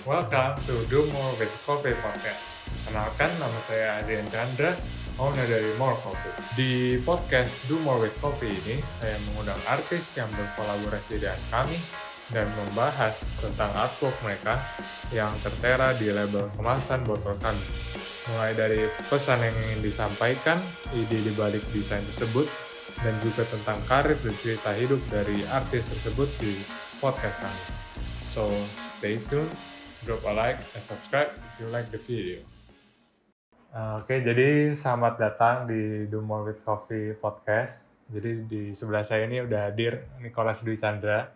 Welcome to Do More with Coffee Podcast. Kenalkan, nama saya Adrian Chandra, owner dari More Coffee. Di podcast Do More with Coffee ini, saya mengundang artis yang berkolaborasi dengan kami dan membahas tentang artwork mereka yang tertera di label kemasan botol kami. Mulai dari pesan yang ingin disampaikan, ide di balik desain tersebut, dan juga tentang karir dan cerita hidup dari artis tersebut di podcast kami. So, stay tuned, drop a like, and subscribe if you like the video. Oke, jadi selamat datang di Do More with Coffee podcast. Jadi di sebelah saya ini udah hadir Nicholas Dwi Chandra.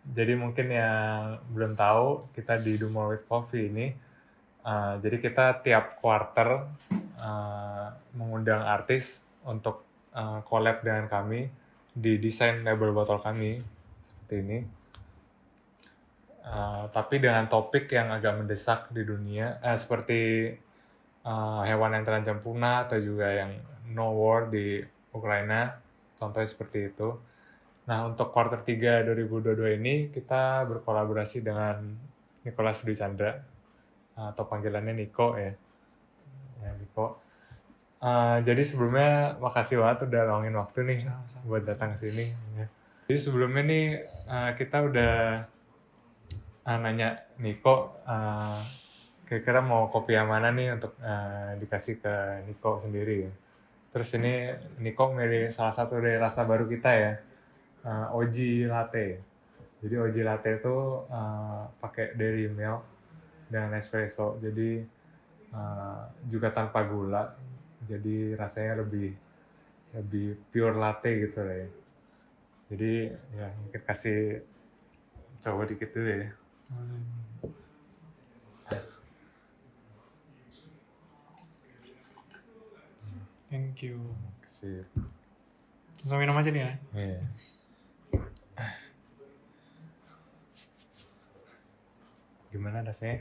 Jadi mungkin yang belum tahu, kita di Do More with Coffee ini, jadi kita tiap quarter mengundang artis untuk collab dengan kami di desain label botol kami seperti ini. Tapi dengan topik yang agak mendesak di dunia, seperti hewan yang terancam punah atau juga yang no war di Ukraina, contohnya seperti itu. Nah, untuk quarter 3 2022 ini kita berkolaborasi dengan Nicholas Dwi Chandra, atau panggilannya Niko ya. Niko. Jadi sebelumnya makasih banget udah luangin waktu nih buat datang ke sini. Ya. Jadi sebelumnya nih kita udah nanya Niko kira-kira mau kopi yang mana nih untuk dikasih ke Niko sendiri. Terus ini Niko milih salah satu dari rasa baru kita ya, OG Latte. Jadi OG Latte itu pakai dairy milk dan espresso, jadi juga tanpa gula, jadi rasanya lebih pure latte gitu lah ya. Jadi ya mungkin kasih coba dikit dulu ya. Thank you. Sip. Langsung minum aja nih ya. Yeah. Gimana rasanya?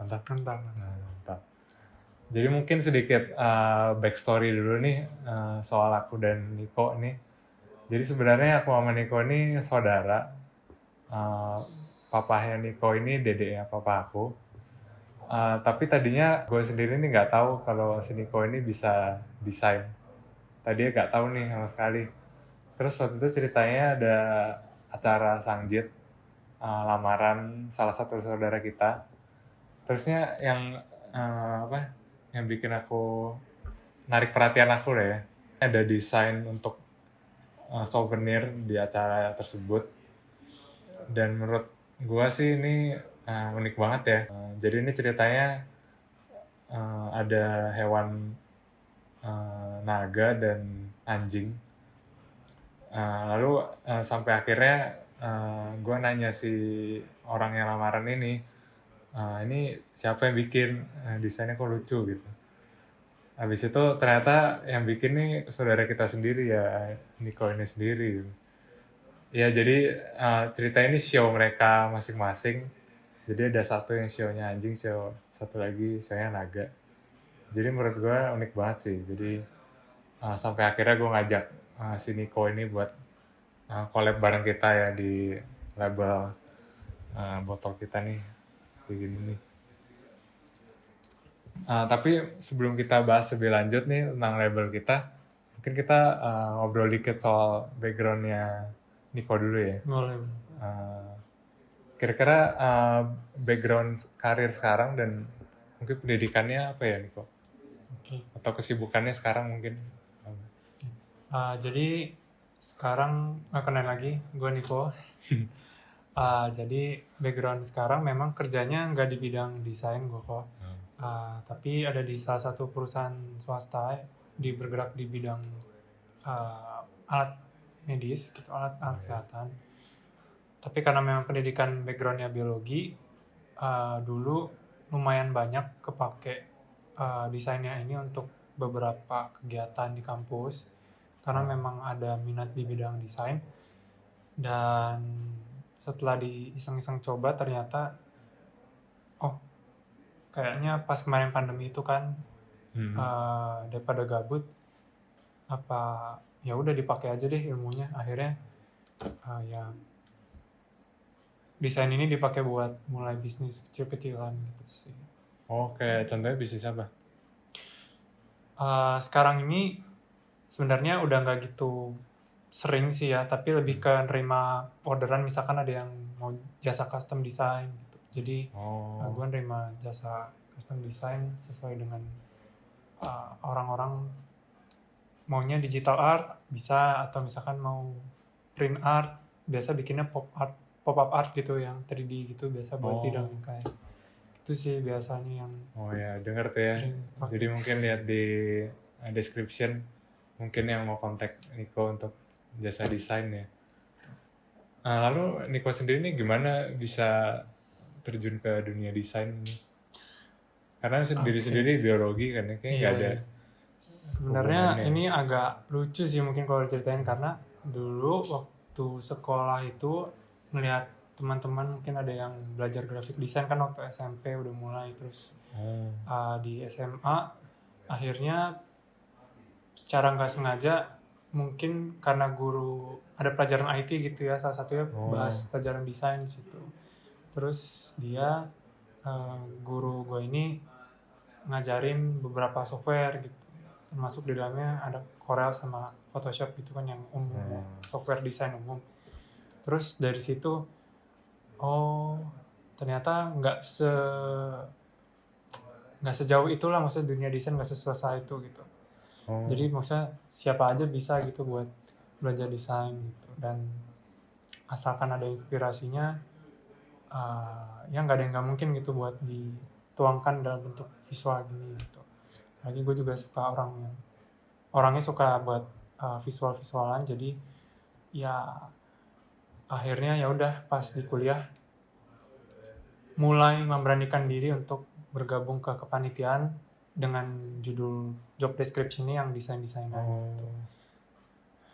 Mantap. Mantap. Jadi mungkin sedikit backstory dulu nih soal aku dan Niko nih. Jadi sebenarnya aku sama Niko ini saudara. Papahnya Niko ini dedeknya papa aku. Tapi tadinya gue sendiri nih nggak tahu kalau si Niko ini bisa desain. Tadinya nggak tahu nih sama sekali. Terus waktu itu ceritanya ada acara Sangjit, lamaran salah satu saudara kita. Terusnya yang yang bikin aku narik perhatian aku lah ya, ada desain untuk souvenir di acara tersebut. Dan menurut gua sih ini unik banget ya. Jadi ini ceritanya ada hewan naga dan anjing. Lalu sampai akhirnya gue nanya si orang yang lamaran ini siapa yang bikin, desainnya kok lucu gitu. Habis itu ternyata yang bikin nih saudara kita sendiri ya, Niko ini sendiri. Ya jadi cerita ini show mereka masing-masing. Jadi ada satu yang show-nya anjing, satu lagi show-nya naga. Jadi menurut gue unik banget sih. Jadi sampai akhirnya gue ngajak si Niko ini buat collab bareng kita ya di label botol kita nih, kayak gini nih. Tapi sebelum kita bahas lebih lanjut nih tentang label kita, mungkin kita ngobrol dikit soal backgroundnya Niko dulu ya. Boleh. Kira-kira background karir sekarang dan mungkin pendidikannya apa ya Niko? Oke. Atau kesibukannya sekarang mungkin? Jadi sekarang kenal lagi, gue Niko. Jadi background sekarang memang kerjanya nggak di bidang desain gue kok. Tapi ada di salah satu perusahaan swasta bergerak di bidang alat medis, gitu, alat kesehatan. Tapi karena memang pendidikan backgroundnya biologi, dulu lumayan banyak kepake desainnya ini untuk beberapa kegiatan di kampus, karena memang ada minat di bidang desain. Dan setelah diiseng-iseng coba, ternyata kayaknya pas kemarin pandemi itu kan, daripada gabut, ya udah dipakai aja deh ilmunya. Akhirnya ya desain ini dipakai buat mulai bisnis kecil-kecilan gitu sih. Kayak contohnya bisnis apa? Sekarang ini sebenarnya udah nggak gitu sering sih ya, tapi lebih ke nerima orderan, misalkan ada yang mau jasa custom design gitu. Jadi gue nerima jasa custom design sesuai dengan orang-orang maunya digital art bisa, atau misalkan mau print art, biasa bikinnya pop up art gitu yang 3D gitu, biasa buat bidang kayak itu sih biasanya yang ya denger tuh ya. sering pakai. Jadi mungkin lihat di description, mungkin yang mau kontak Niko untuk jasa desain ya. Lalu Niko sendiri nih gimana bisa terjun ke dunia desain ini? Karena sendiri biologi kan ya, kayaknya nggak ada. Sebenarnya hubungannya. ini agak lucu sih mungkin kalau ceritain, karena dulu waktu sekolah itu melihat teman-teman mungkin ada yang belajar graphic design kan waktu SMP udah mulai, terus di SMA akhirnya secara nggak sengaja mungkin karena guru ada pelajaran IT gitu ya, salah satunya bahas pelajaran desain di situ. Terus dia guru gue ini ngajarin beberapa software gitu, termasuk di dalamnya ada Corel sama Photoshop gitu kan, yang umum ya, software desain umum. Terus dari situ ternyata nggak sejauh itulah, maksudnya dunia desain nggak sesusah itu gitu. Jadi maksudnya siapa aja bisa gitu buat belajar desain gitu, dan asalkan ada inspirasinya, ya nggak ada yang nggak mungkin gitu buat dituangkan dalam bentuk visual gini gitu. Lagi gue juga suka orangnya suka buat visualan, jadi ya akhirnya ya udah pas di kuliah mulai memberanikan diri untuk bergabung ke kepanitiaan dengan judul job description-nya yang desain-desainan gitu.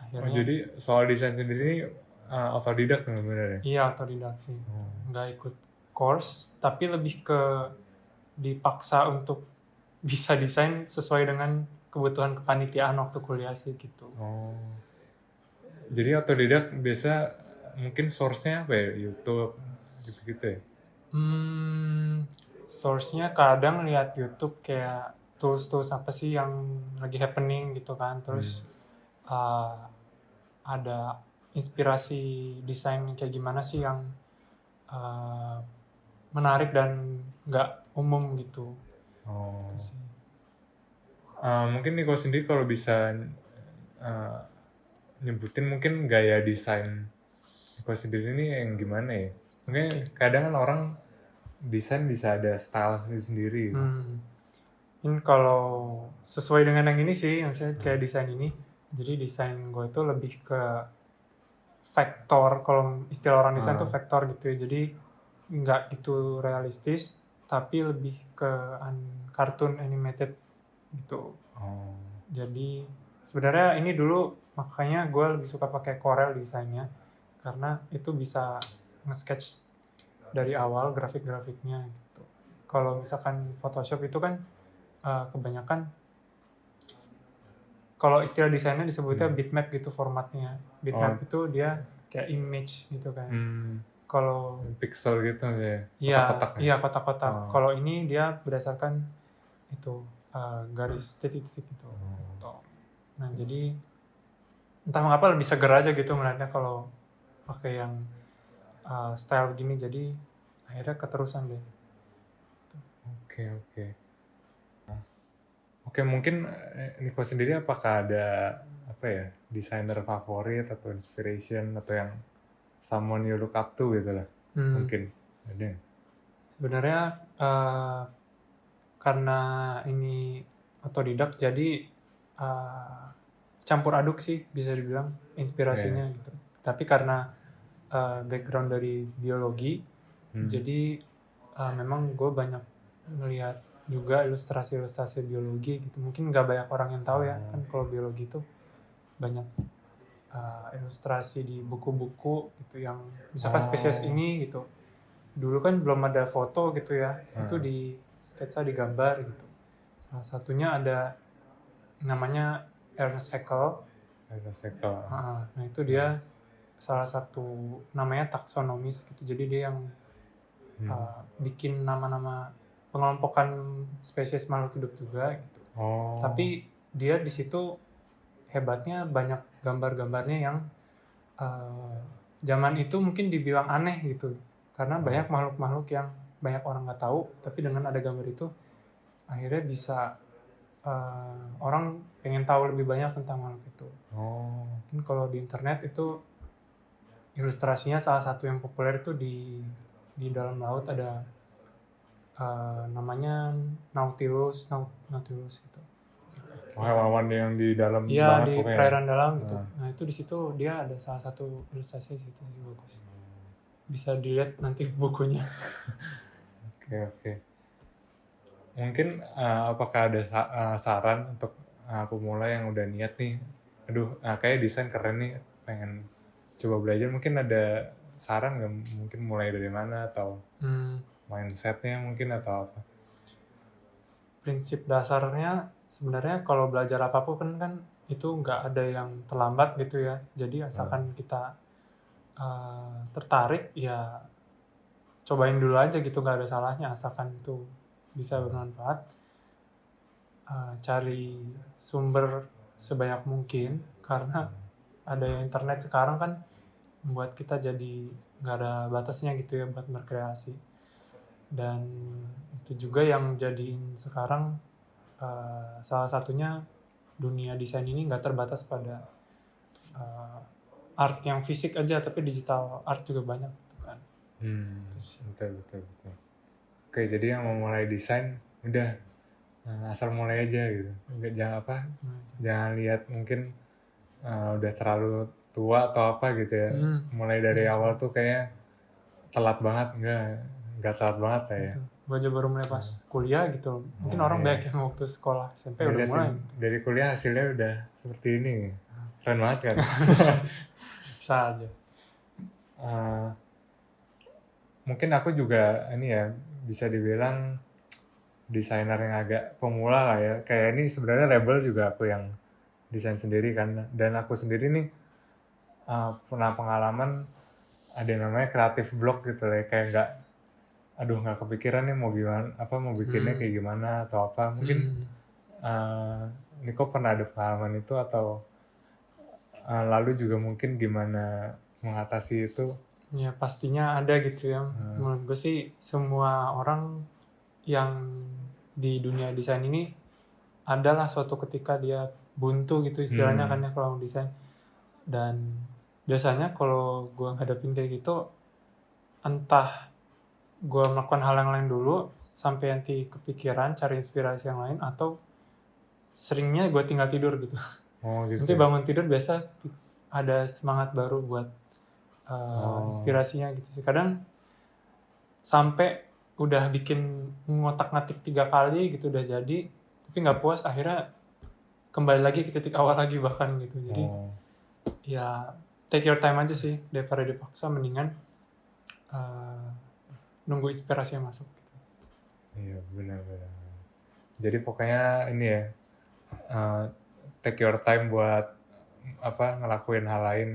Akhirnya, jadi soal desain sendiri autodidak nggak bener ya? Iya, autodidak sih. Nggak ikut course, tapi lebih ke dipaksa untuk bisa desain sesuai dengan kebutuhan kepanitiaan waktu kuliah sih gitu. Jadi autodidak biasa mungkin source-nya apa ya? YouTube gitu-gitu ya? Source-nya kadang lihat YouTube kayak tools apa sih yang lagi happening gitu kan. Terus ada inspirasi desain kayak gimana sih yang menarik dan nggak umum gitu. Itu sih. Mungkin Niko sendiri kalau bisa nyebutin mungkin gaya desain Niko sendiri ini yang gimana ya? Mungkin kadang kan orang desain bisa ada style sendiri. Ini kalau sesuai dengan yang ini sih, misalnya kayak desain ini, jadi desain gue itu lebih ke vektor, kalau istilah orang desain tuh vektor gitu ya, jadi nggak gitu realistis, tapi lebih ke cartoon animated gitu. Jadi sebenarnya ini dulu makanya gue lebih suka pakai Corel desainnya, karena itu bisa nge-sketch dari awal grafik-grafiknya gitu. Kalau misalkan Photoshop itu kan kebanyakan, kalau istilah desainnya disebutnya bitmap gitu formatnya. Bitmap itu dia kayak image gitu kan. Kalau pixel gitu ya, iya kotak-kotak. Kalau ini dia berdasarkan itu garis titik-titik gitu. Nah jadi entah mengapa lebih seger aja gitu melihatnya kalau pakai yang style gini, jadi akhirnya keterusan deh. Oke, mungkin Niko sendiri apakah ada desainer favorit atau inspiration atau yang someone you look up to gitu lah? Mungkin ada. Sebenarnya karena ini otodidak, jadi campur aduk sih bisa dibilang inspirasinya gitu. Tapi karena background dari biologi, jadi memang gue banyak melihat juga ilustrasi biologi gitu. Mungkin nggak banyak orang yang tahu ya, kan kalau biologi itu banyak ilustrasi di buku-buku gitu, yang misalkan spesies ini gitu. Dulu kan belum ada foto gitu ya, itu di sketsa, di gambar gitu. Salah satunya ada namanya Ernest Haeckel. Nah itu dia salah satu namanya taksonomis gitu. Jadi dia yang bikin nama-nama pengelompokan spesies makhluk hidup juga gitu. Oh. Tapi dia di situ hebatnya banyak gambar-gambarnya yang zaman itu mungkin dibilang aneh gitu. Karena banyak makhluk-makhluk yang banyak orang nggak tahu, tapi dengan ada gambar itu akhirnya bisa orang pengen tahu lebih banyak tentang makhluk itu. Mungkin kalau di internet itu ilustrasinya salah satu yang populer itu di dalam laut ada namanya Nautilus gitu. Hewan-hewan yang di dalam Iya, banget di pokoknya. perairan dalam gitu. Nah itu di situ dia ada salah satu ilustrasi di situ bagus. Bisa dilihat nanti bukunya. Oke. Mungkin apakah ada saran untuk pemula yang udah niat nih, aduh kayak desain keren nih, pengen coba belajar, mungkin ada saran nggak, mungkin mulai dari mana atau mindsetnya mungkin atau apa? Prinsip dasarnya sebenarnya kalau belajar apapun kan itu nggak ada yang terlambat gitu ya. Jadi asalkan kita tertarik ya cobain dulu aja gitu, nggak ada salahnya asalkan itu bisa bermanfaat. Cari sumber sebanyak mungkin karena ada internet sekarang kan membuat kita jadi nggak ada batasnya gitu ya buat berkreasi. Dan itu juga yang jadiin sekarang salah satunya dunia desain ini nggak terbatas pada art yang fisik aja, tapi digital art juga banyak gitu kan. Betul. Oke, jadi yang mau mulai desain udah asal mulai aja gitu, jangan lihat mungkin udah terlalu tua atau apa gitu ya. Mulai dari awal tuh kayak telat banget, nggak telat banget lah ya. Gue aja baru mulai pas kuliah gitu. Mungkin orang banyak yang waktu sekolah SMP udah mulai. Dari kuliah hasilnya udah seperti ini, keren banget kan. Bisa aja. Mungkin aku juga ini ya bisa dibilang desainer yang agak pemula lah ya. Kayak ini sebenarnya Rebel juga aku yang desain sendiri kan, dan aku sendiri nih pernah pengalaman ada yang namanya kreatif block gitu lah, kayak nggak kepikiran nih mau gimana, mau bikinnya kayak gimana atau apa. Mungkin Niko pernah ada pengalaman itu atau lalu juga mungkin gimana mengatasi itu? Ya pastinya ada gitu ya. Menurut gue sih semua orang yang di dunia desain ini adalah suatu ketika dia buntu gitu istilahnya kan ya kalau desain. Dan biasanya kalau gue ngadepin kayak gitu, entah gue melakukan hal yang lain dulu sampai nanti kepikiran cari inspirasi yang lain, atau seringnya gue tinggal tidur gitu. Gitu. Nanti bangun tidur biasa ada semangat baru buat inspirasinya gitu sih. Kadang sampai udah bikin ngotak-ngatik 3 kali gitu udah jadi, tapi nggak puas, akhirnya kembali lagi ke titik awal lagi bahkan gitu. Jadi ya take your time aja sih, daripada dipaksa mendingan nunggu inspirasi yang masuk gitu. Iya benar. Jadi pokoknya ini ya, take your time buat ngelakuin hal lain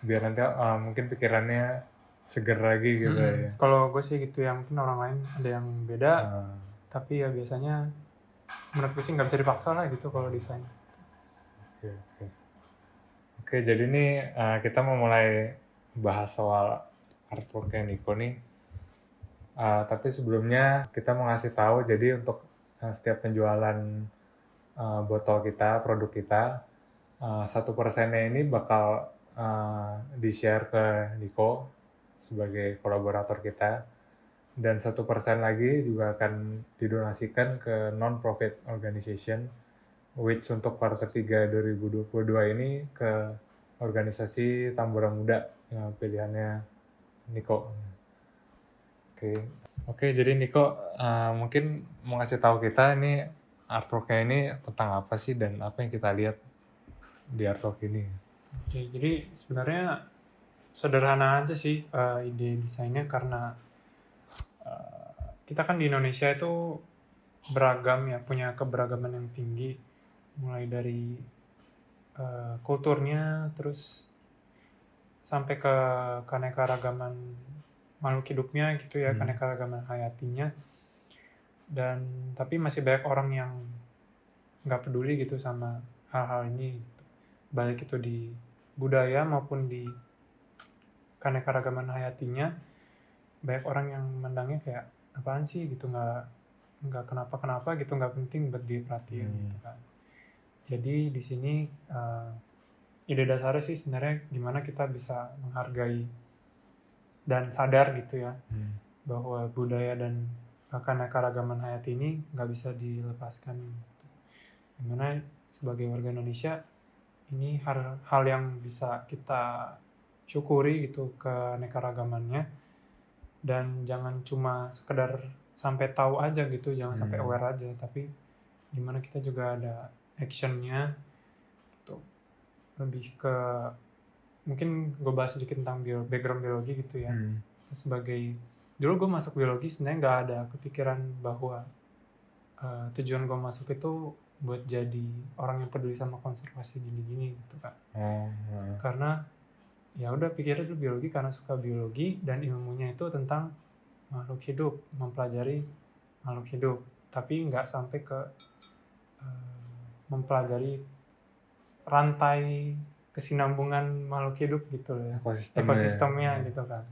biar nanti mungkin pikirannya seger lagi gitu ya. Kalau gue sih gitu ya, mungkin orang lain ada yang beda, tapi ya biasanya menurut gue sih nggak bisa dipaksa lah gitu kalau desain. Oke, jadi nih kita mau mulai bahas soal artworknya Niko nih. Tapi sebelumnya kita mau ngasih tahu, jadi untuk setiap penjualan botol kita, produk kita, 1%-nya ini bakal di-share ke Niko sebagai kolaborator kita, dan 1% lagi juga akan didonasikan ke non-profit organization, which untuk kuartal 3 2022 ini ke organisasi Tambora Muda pilihannya Niko. Oke, jadi Niko mungkin mau ngasih tahu kita ini artworknya ini tentang apa sih dan apa yang kita lihat di artwork ini. Oke, jadi sebenarnya sederhana aja sih ide desainnya, karena kita kan di Indonesia itu beragam ya, punya keberagaman yang tinggi, mulai dari kulturnya, terus sampai ke keanekaragaman makhluk hidupnya gitu ya, keanekaragaman hayatinya. Dan tapi masih banyak orang yang nggak peduli gitu sama hal-hal ini gitu. Baik itu di budaya maupun di keanekaragaman hayatinya, banyak orang yang memandangnya kayak apaan sih gitu, nggak kenapa-kenapa gitu, nggak penting buat diperhatiin gitu kan. Jadi di sini ide dasarnya sih sebenarnya gimana kita bisa menghargai dan sadar gitu ya bahwa budaya dan keanekaragaman hayati ini nggak bisa dilepaskan gitu. Dimana sebagai warga Indonesia ini hal yang bisa kita syukuri gitu keanekaragamannya, dan jangan cuma sekedar sampai tahu aja gitu, jangan sampai aware aja, tapi gimana kita juga ada actionnya gitu. Lebih ke mungkin gue bahas sedikit tentang background biologi gitu ya. Sebagai dulu gue masuk biologi sebenarnya nggak ada kepikiran bahwa tujuan gue masuk itu buat jadi orang yang peduli sama konservasi gini-gini gitu kan. Karena ya udah pikirnya dulu biologi karena suka biologi dan ilmunya itu tentang makhluk hidup, mempelajari makhluk hidup, tapi nggak sampai ke mempelajari rantai kesinambungan makhluk hidup gitu ya, ekosistemnya gitu kan.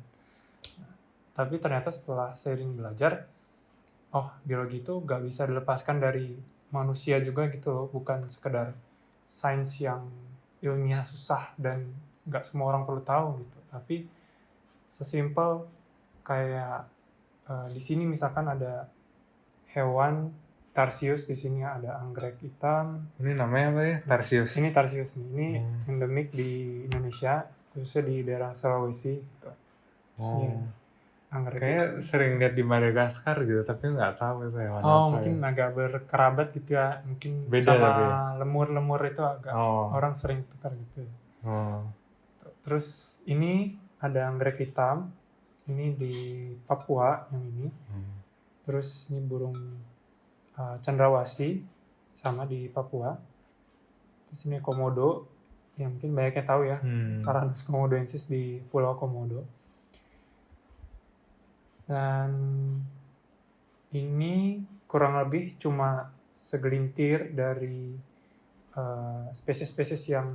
Tapi ternyata setelah sering belajar, oh biologi itu nggak bisa dilepaskan dari manusia juga gitu loh, bukan sekedar sains yang ilmiah susah dan nggak semua orang perlu tahu gitu, tapi sesimpel kayak di sini misalkan ada hewan Tarsius, di sini ada anggrek hitam. Ini namanya apa ya? Tarsius. Ini Tarsius nih, ini endemik di Indonesia, khususnya di daerah Sulawesi gitu. Anggrek kayak sering lihat di Madagaskar gitu, tapi nggak tahu itu hewan apa. Mungkin agak berkerabat gitu ya, mungkin beda sama lagi. lemur-lemur itu agak orang sering tukar gitu. Terus ini ada anggrek hitam, ini di Papua yang ini. Terus ini burung cendrawasih sama di Papua. Terus ini komodo yang mungkin banyaknya tahu ya, Varanus komodoensis di Pulau Komodo. Dan ini kurang lebih cuma segelintir dari spesies-spesies yang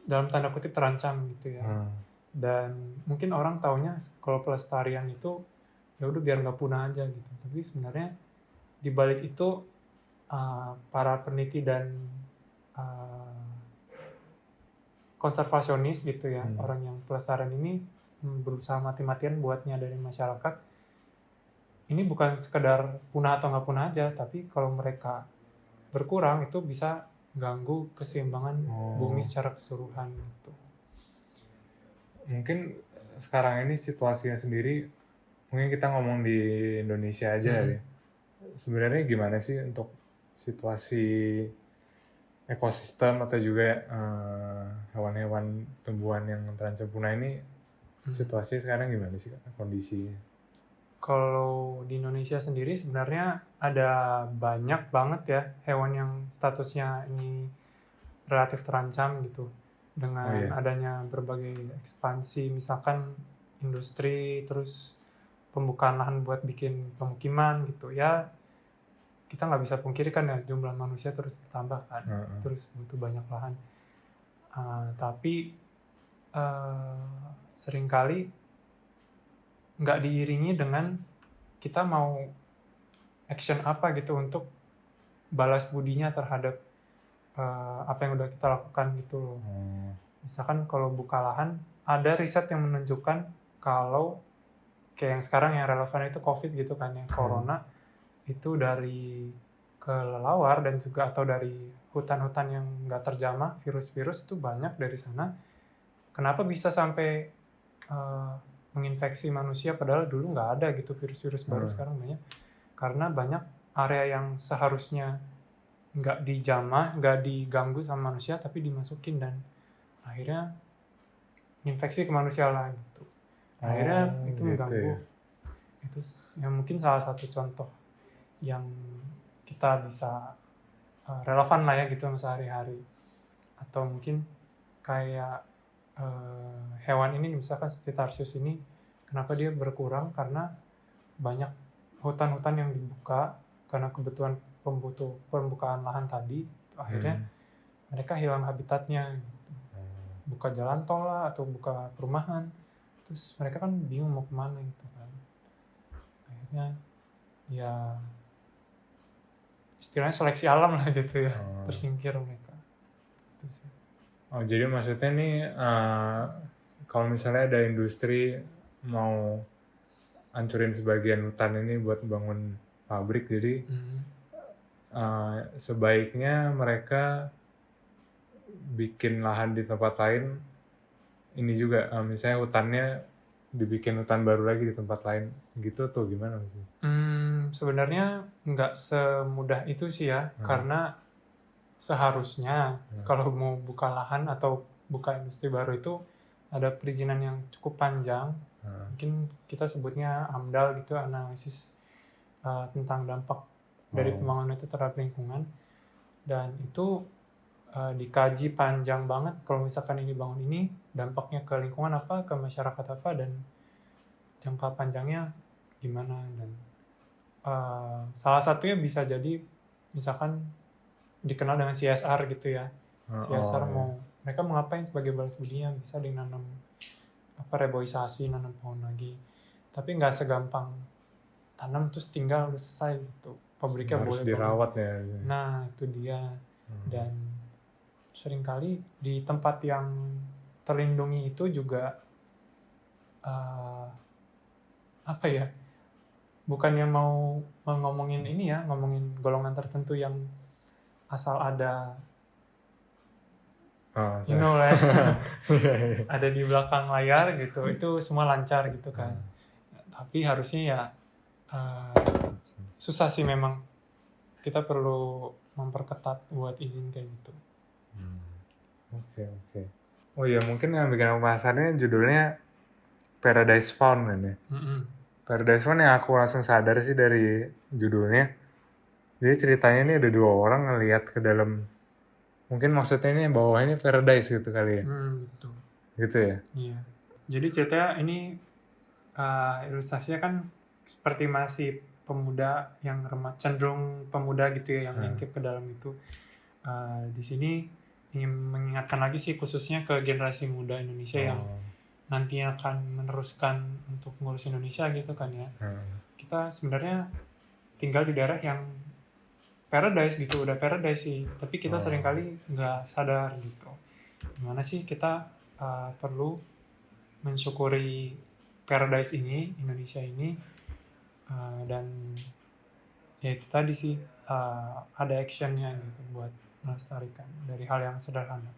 dalam tanda kutip terancam gitu ya. Dan mungkin orang taunya kalau pelestarian itu ya udah biar nggak punah aja gitu. Tapi sebenarnya di balik itu para peneliti dan konservasionis gitu ya, orang yang pelestarian ini berusaha mati-matian buat nyadarin masyarakat. Ini bukan sekedar punah atau nggak punah aja, tapi kalau mereka berkurang itu bisa ganggu keseimbangan bumi secara keseluruhan gitu. Mungkin sekarang ini situasinya sendiri, mungkin kita ngomong di Indonesia aja ya. Sebenarnya gimana sih untuk situasi ekosistem atau juga hewan-hewan tumbuhan yang terancam punah ini, situasinya sekarang gimana sih kondisinya? Kalau di Indonesia sendiri sebenarnya ada banyak banget ya hewan yang statusnya ini relatif terancam gitu. Dengan adanya berbagai ekspansi, misalkan industri, terus pembukaan lahan buat bikin pemukiman gitu ya, kita nggak bisa pungkiri kan ya jumlah manusia terus bertambah kan, terus butuh banyak lahan. Tapi seringkali nggak diiringi dengan kita mau action apa gitu untuk balas budinya terhadap apa yang udah kita lakukan gitu loh. Misalkan kalau buka lahan, ada riset yang menunjukkan kalau kayak yang sekarang yang relevan itu COVID gitu kan, yang corona itu dari kelelawar dan juga atau dari hutan-hutan yang nggak terjamah, virus-virus itu banyak dari sana. Kenapa bisa sampai menginfeksi manusia padahal dulu nggak ada gitu virus-virus baru, sekarang banyak. Karena banyak area yang seharusnya nggak dijamah, nggak diganggu sama manusia, tapi dimasukin dan akhirnya infeksi ke manusia lah gitu. Akhirnya itu mengganggu. Itu yang mungkin salah satu contoh yang kita bisa relevan lah ya gitu sehari-hari. Atau mungkin kayak hewan ini misalkan seperti Tarsius ini kenapa dia berkurang, karena banyak hutan-hutan yang dibuka karena kebutuhan pembukaan lahan tadi, akhirnya mereka hilang habitatnya gitu. Buka jalan tol lah atau buka perumahan, terus mereka kan bingung mau kemana gitu kan, akhirnya ya istilahnya seleksi alam lah gitu ya, tersingkir mereka gitu sih. Jadi maksudnya nih kalau misalnya ada industri mau hancurin sebagian hutan ini buat bangun pabrik, jadi sebaiknya mereka bikin lahan di tempat lain ini juga, misalnya hutannya dibikin hutan baru lagi di tempat lain gitu tuh gimana sih? Sebenarnya nggak semudah itu sih ya, karena seharusnya kalau mau buka lahan atau buka industri baru itu ada perizinan yang cukup panjang. Mungkin kita sebutnya AMDAL gitu, analisis tentang dampak dari pembangunan itu terhadap lingkungan, dan itu dikaji panjang banget kalau misalkan ini bangun ini dampaknya ke lingkungan apa, ke masyarakat apa, dan jangka panjangnya gimana. Dan salah satunya bisa jadi misalkan dikenal dengan CSR gitu ya. CSR mereka mau ngapain sebagai balas budinya, bisa dinanam reboisasi, nanam pohon lagi. Tapi nggak segampang tanam terus tinggal udah selesai gitu. Pabriknya harus boleh dirawat banget. ya. Nah itu dia. Dan seringkali di tempat yang terlindungi itu juga apa ya, bukannya mau ngomongin ini ya, ngomongin golongan tertentu yang asal ada you know lah, ada di belakang layar gitu, itu semua lancar gitu kan. Tapi harusnya ya susah sih memang, kita perlu memperketat buat izin kayak gitu. Oke. Oh iya, mungkin yang bikin aku penasaran judulnya Paradise Found kan ya. Paradise Found yang aku langsung sadar sih dari judulnya. Jadi ceritanya ini ada 2 orang ngelihat ke dalam, mungkin maksudnya ini bawahnya paradise gitu kali ya. Betul. Gitu ya. Iya. Jadi ceritanya ini ilustrasinya kan seperti masih pemuda yang cenderung pemuda gitu ya, yang ngintip ke dalam itu. Di sini ingin mengingatkan lagi sih khususnya ke generasi muda Indonesia yang nantinya akan meneruskan untuk ngurus Indonesia gitu kan ya. Kita sebenarnya tinggal di daerah yang paradise gitu, udah paradise sih, tapi kita seringkali nggak sadar gitu. Gimana sih kita perlu mensyukuri paradise ini, Indonesia ini, dan ya itu tadi sih, ada actionnya gitu buat melestarikan dari hal yang sederhana.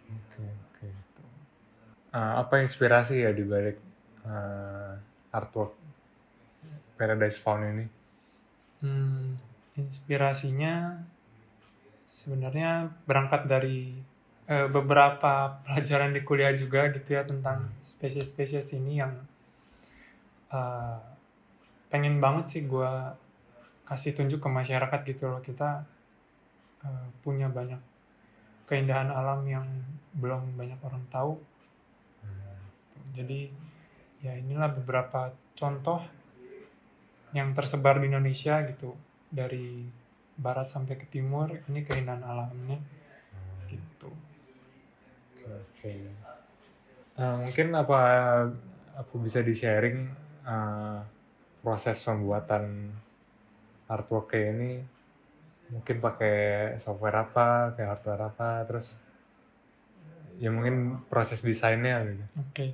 Oke. Apa inspirasi ya dibalik artwork Paradise Found ini? Inspirasinya sebenarnya berangkat dari beberapa pelajaran di kuliah juga gitu ya, tentang spesies-spesies ini yang pengen banget sih gue kasih tunjuk ke masyarakat gitu loh. Kita punya banyak keindahan alam yang belum banyak orang tahu. Jadi ya inilah beberapa contoh yang tersebar di Indonesia gitu, dari barat sampai ke timur, ini keindahan alamnya gitu. Oke. Mungkin apa aku bisa di-sharing proses pembuatan artwork kayak ini, mungkin pakai software apa, kayak hardware apa, terus ya mungkin proses desainnya gitu. Oke.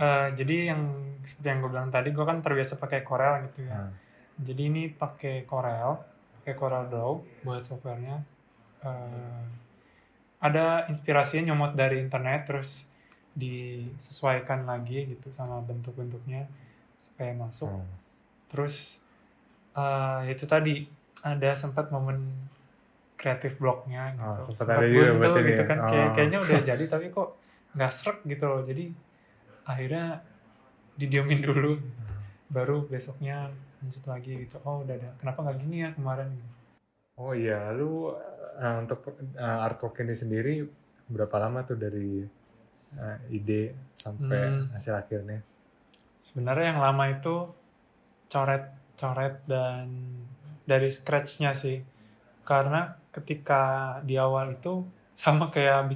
Jadi yang seperti yang gue bilang tadi, gue kan terbiasa pakai Corel gitu ya. Jadi ini pakai Corel Draw buat softwarenya. Ada inspirasinya nyomot dari internet, terus disesuaikan lagi gitu sama bentuk-bentuknya supaya masuk. Terus itu tadi ada sempat momen kreatif blognya gitu. Sempat ada juga buntu gitu kan. Kayaknya udah jadi tapi kok nggak srek gitu loh. Jadi akhirnya didiemin dulu, baru besoknya lanjut lagi gitu. Oh udah ada, kenapa nggak gini ya kemarin? Oh iya, lalu untuk artwork ini sendiri berapa lama tuh dari ide sampai Hmm. hasil akhirnya. Sebenarnya yang lama itu coret-coret dan dari scratch-nya sih. Karena ketika di awal itu sama kayak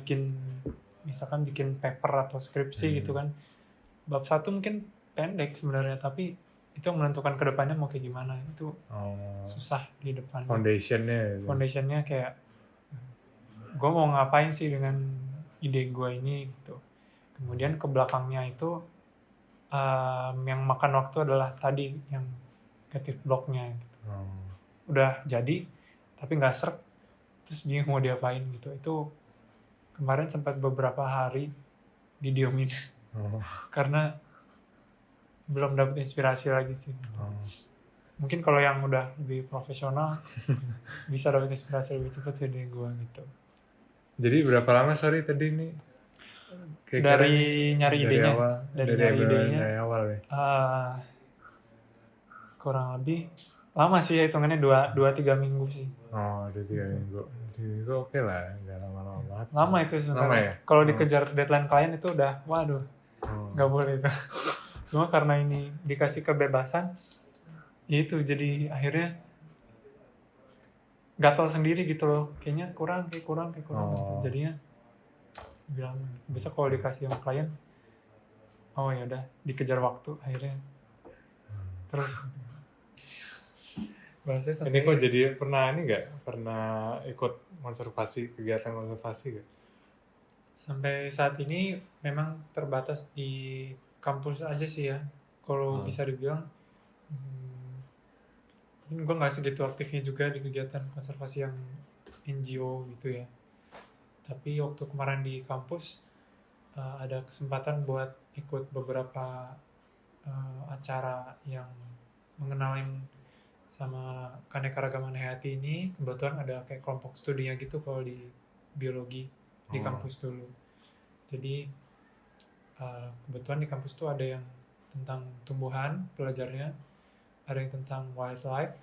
misalkan bikin paper atau skripsi gitu kan. Bab 1 mungkin pendek sebenarnya, tapi itu yang menentukan ke depannya mau kayak gimana. Itu susah di depannya. Foundationnya. Foundationnya kayak gue mau ngapain sih dengan ide gue ini gitu. Kemudian ke belakangnya itu yang makan waktu adalah tadi yang creative block-nya gitu. Udah jadi tapi nggak serk, terus bingung mau diapain gitu. Itu kemarin sempat beberapa hari didiemin karena belum dapet inspirasi lagi sih. Mungkin kalau yang udah lebih profesional bisa dapet inspirasi lebih cepat sih dari gue gitu. Jadi berapa lama tadi nih? Dari nyari idenya. Dari awal ya. Kurang lebih lama sih ya, hitungannya 2-3 minggu sih. 2-3 minggu. Itu oke lah, nggak lama-lama banget. Lama itu sebenarnya. Lama ya? Kalau dikejar deadline klien itu udah, waduh, nggak boleh itu. Cuma karena ini dikasih kebebasan, ya itu jadi akhirnya gatal sendiri gitu loh. Kayaknya kurang. Gitu. Jadinya bilang, bisa kalau dikasih sama klien, oh ya udah dikejar waktu akhirnya. Terus bahasanya ini kok jadi pernah ikut kegiatan konservasi gak? Sampai saat ini memang terbatas di kampus aja sih ya. Kalau bisa dibilang, gue nggak segitu aktifnya juga di kegiatan konservasi yang NGO gitu ya. Tapi waktu kemarin di kampus ada kesempatan buat ikut beberapa acara yang mengenalin sama keanekaragaman hayati ini. Kebetulan ada kayak kelompok studinya gitu kalau di biologi di kampus dulu. Jadi kebetulan di kampus tuh ada yang tentang tumbuhan belajarnya, ada yang tentang wildlife,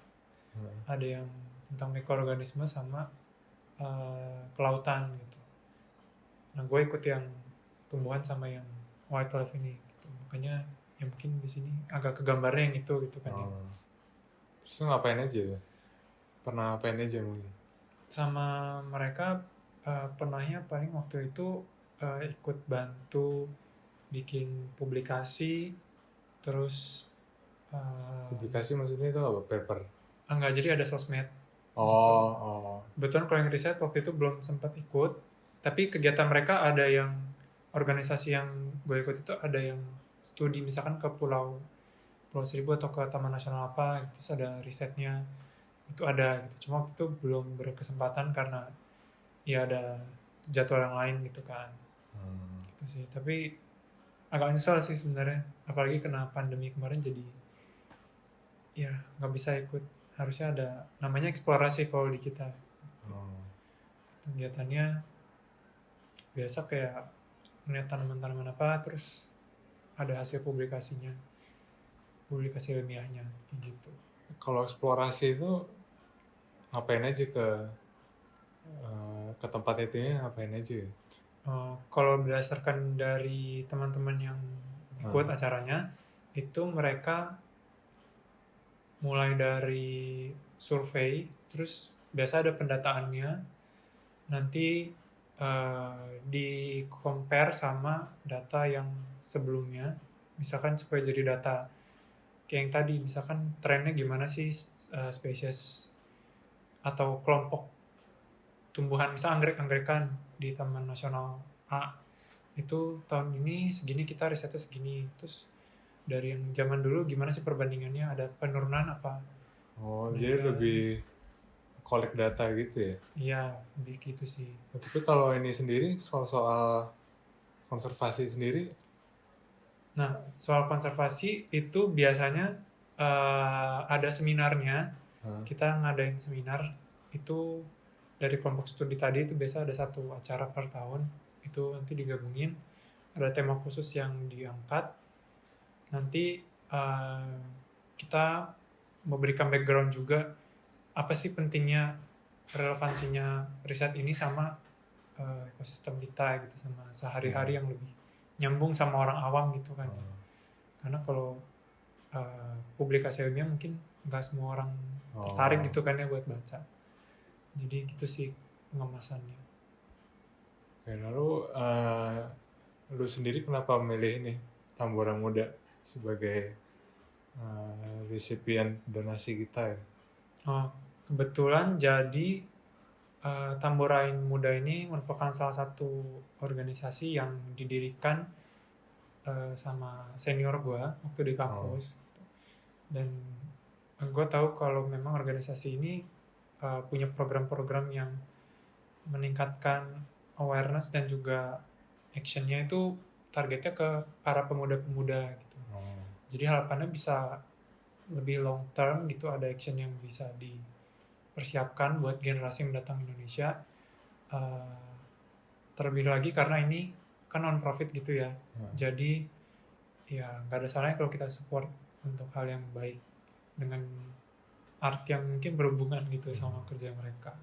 ada yang tentang mikroorganisme sama kelautan gitu. Nah gue ikut yang tumbuhan sama yang wildlife ini gitu. Makanya ya mungkin di sini agak kegambarnya yang itu gitu kan ya. Terus ngapain aja? Pernah ngapain aja mungkin? Sama mereka pernahnya paling waktu itu ikut bantu bikin publikasi, terus publikasi maksudnya itu apa? Paper? Enggak, jadi ada sosmed. Betul, kalau yang riset waktu itu belum sempat ikut, tapi kegiatan mereka ada yang organisasi yang gue ikut itu ada yang studi misalkan ke Pulau Seribu atau ke Taman Nasional apa, terus ada risetnya itu ada gitu. Cuma waktu itu belum berkesempatan karena ya ada jadwal yang lain gitu kan. Gitu sih. Tapi agak nyesel sih sebenarnya, apalagi kena pandemi kemarin jadi ya nggak bisa ikut. Harusnya ada namanya eksplorasi kalau di kita. Kegiatannya biasa kayak melihat tanaman-tanaman apa, terus ada hasil publikasi ilmiahnya gitu. Kalau eksplorasi itu ngapain aja ke tempat itunya, ngapain aja? Kalau berdasarkan dari teman-teman yang ikut acaranya, itu mereka mulai dari survei, terus biasa ada pendataannya, nanti di compare sama data yang sebelumnya, misalkan supaya jadi data kayak yang tadi, misalkan trennya gimana sih spesies atau kelompok tumbuhan, misal anggrek-anggekan di Taman Nasional A itu tahun ini segini, kita risetnya segini, terus dari yang zaman dulu gimana sih perbandingannya, ada penurunan apa. Jadi lebih collect data gitu ya? Iya, lebih gitu sih. Tapi kalau ini sendiri, soal konservasi sendiri? Nah, soal konservasi itu biasanya ada seminarnya. Kita ngadain seminar itu dari kelompok studi tadi, itu biasa ada 1 acara per tahun. Itu nanti digabungin, ada tema khusus yang diangkat. Nanti kita memberikan background juga, apa sih pentingnya, relevansinya riset ini sama ekosistem kita gitu, sama sehari-hari yang lebih nyambung sama orang awam gitu kan. Oh. Karena kalau publikasi ilmiah mungkin nggak semua orang Oh. tertarik gitu kan ya buat baca. Jadi gitu sih pengemasannya. Oke, lalu lu sendiri kenapa memilih ini Tambora Muda sebagai resipien donasi kita ya? Oh, kebetulan jadi Tambora Muda ini merupakan salah satu organisasi yang didirikan sama senior gue waktu di kampus. Dan gue tahu kalau memang organisasi ini punya program-program yang meningkatkan awareness dan juga actionnya itu targetnya ke para pemuda-pemuda gitu. Jadi harapannya bisa lebih long term gitu, ada action yang bisa dipersiapkan buat generasi mendatang Indonesia. Terlebih lagi karena ini kan non profit gitu ya. Jadi ya nggak ada salahnya kalau kita support untuk hal yang baik dengan art yang mungkin berhubungan gitu sama kerja mereka.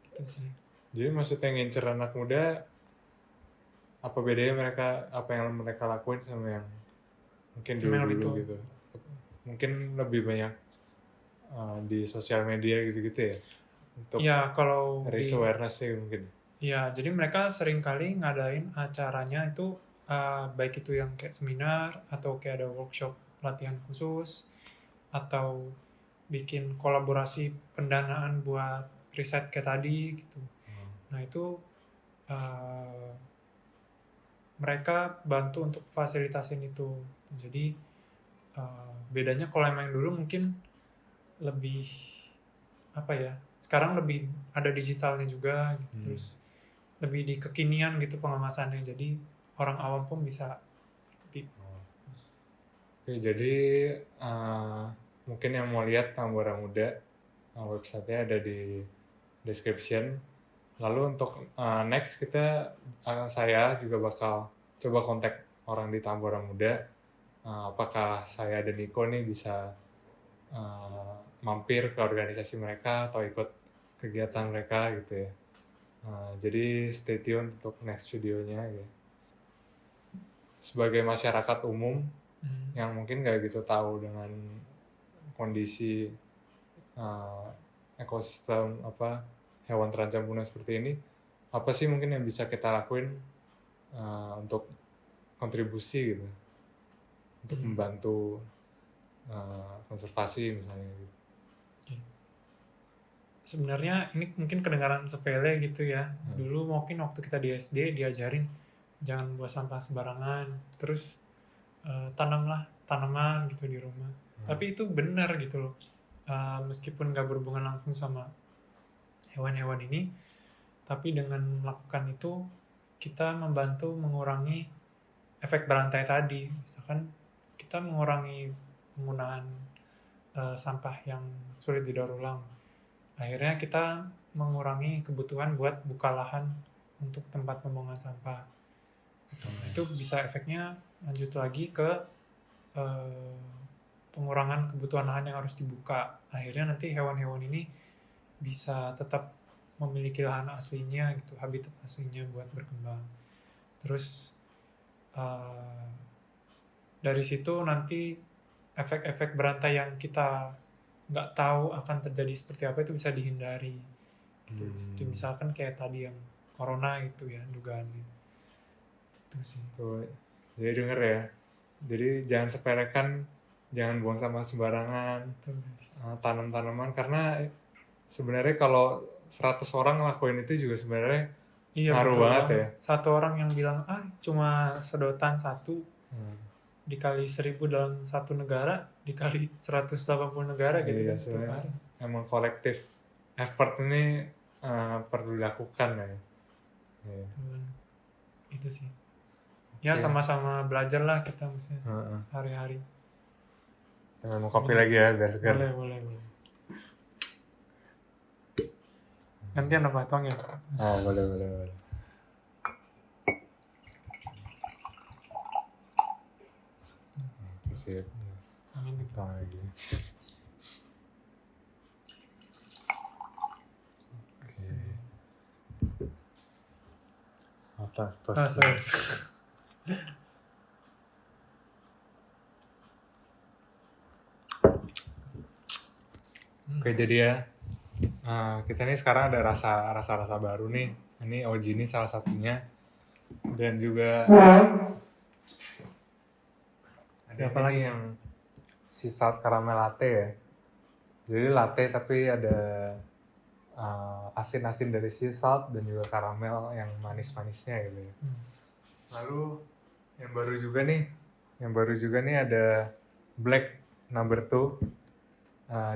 Gitu sih. Jadi maksudnya ngincer anak muda, apa bedanya apa yang mereka lakuin sama yang mungkin dulu gitu? Mungkin lebih banyak di sosial media gitu-gitu ya? Untuk ya, kalau raise awareness sih mungkin. Ya, jadi mereka sering kali ngadain acaranya itu baik itu yang kayak seminar atau kayak ada workshop pelatihan khusus atau bikin kolaborasi pendanaan buat riset kayak tadi gitu. Nah itu mereka bantu untuk fasilitasin itu. Jadi bedanya kalau emang dulu mungkin lebih apa ya? Sekarang lebih ada digitalnya juga gitu. Terus lebih di kekinian gitu pengemasannya. Jadi orang awam pun bisa Oke, jadi mungkin yang mau lihat Tambora Muda, website-nya ada di description. Lalu untuk next saya juga bakal coba kontak orang di Tambora Muda. Apakah saya dan Niko nih bisa mampir ke organisasi mereka atau ikut kegiatan mereka gitu ya. Jadi stay tune untuk next videonya ya. Sebagai masyarakat umum yang mungkin nggak gitu tahu dengan kondisi ekosistem hewan terancam punah seperti ini, apa sih mungkin yang bisa kita lakuin untuk kontribusi gitu, untuk membantu konservasi misalnya gitu. Sebenarnya ini mungkin kedengaran sepele gitu ya. Dulu mungkin waktu kita di SD diajarin jangan buang sampah sembarangan, terus tanamlah tanaman gitu di rumah. Tapi itu benar gitu loh. Meskipun nggak berhubungan langsung sama hewan-hewan ini, tapi dengan melakukan itu kita membantu mengurangi efek berantai tadi. Misalkan kita mengurangi penggunaan sampah yang sulit didaur ulang. Akhirnya kita mengurangi kebutuhan buat buka lahan untuk tempat pembuangan sampah. Itu bisa efeknya lanjut lagi ke pengurangan kebutuhan lahan yang harus dibuka. Akhirnya nanti hewan-hewan ini bisa tetap memiliki lahan aslinya gitu, habitat aslinya buat berkembang. Terus dari situ nanti efek-efek berantai yang kita nggak tahu akan terjadi seperti apa itu bisa dihindari gitu. Misalkan kayak tadi yang corona gitu ya dugaannya itu sih. Tuh, jadi denger ya, jadi jangan sepelekan, jangan buang sampah sembarangan, tanam tanaman, karena sebenarnya kalau 100 orang ngelakuin itu juga sebenarnya ngaruh banget ya. Satu orang yang bilang cuma sedotan satu dikali 1000 dalam satu negara, dikali 180 negara gitu kan. Sebenarnya emang kolektif effort ini perlu dilakukan ya. Itu sih. Ya sama-sama belajar lah kita maksudnya sehari-hari. Jangan mau kopi lagi ya biar segar. Boleh. Gantian apa tong ya? Boleh. Sip. Kita lagi. Oke. Atas. Oke, jadi ya kita nih sekarang ada rasa baru nih. Ini OG ini salah satunya. Dan juga ada Apa ini lagi? yang sea salt caramel latte ya. Jadi latte tapi ada asin-asin dari sea salt dan juga karamel yang manis-manisnya gitu ya. Lalu yang baru juga nih ada black number 2.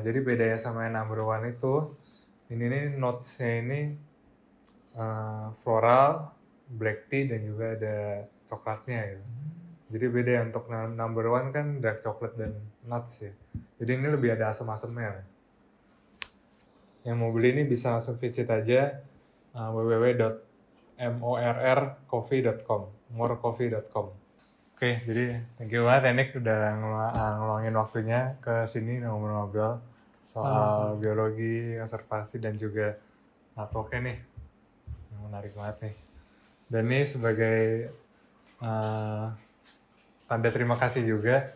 Jadi bedanya sama yang number 1 itu, ini nih notes-nya ini floral, black tea dan juga ada coklatnya gitu. Jadi beda ya, untuk number 1 kan dark chocolate dan nuts ya. Jadi ini lebih ada asam-asamnya. Yang mau beli ini bisa langsung visit aja www.morrcoffee.com, morecoffee.com. Oke, jadi thank you banget Enik udah ngeluangin waktunya ke sini ngobrol-ngobrol soal Sama-sama. biologi, konservasi dan juga artwork nih. Yang menarik banget nih. Dan ini sebagai tanda terima kasih juga,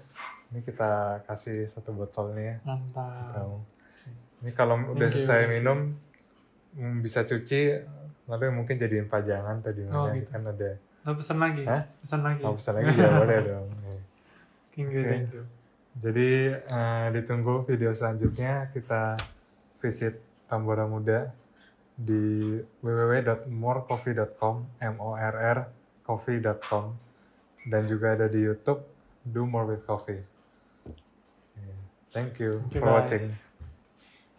ini kita kasih 1 botol nih ya. Mantap. Kamu. Ini kalau udah Thank you. selesai minum bisa cuci, lalu mungkin jadiin pajangan atau di mana gitu. kan ada. Lo pesen lagi? Hah? Pesen lagi? Kalau pesan lagi ya boleh dong. Thank you, Oke. thank you. Jadi ditunggu video selanjutnya, kita visit Tambora Muda di www.morcoffee.com, morrcoffee.com, dan juga ada di YouTube Do More with Coffee. Thank you Thank you, for guys. watching.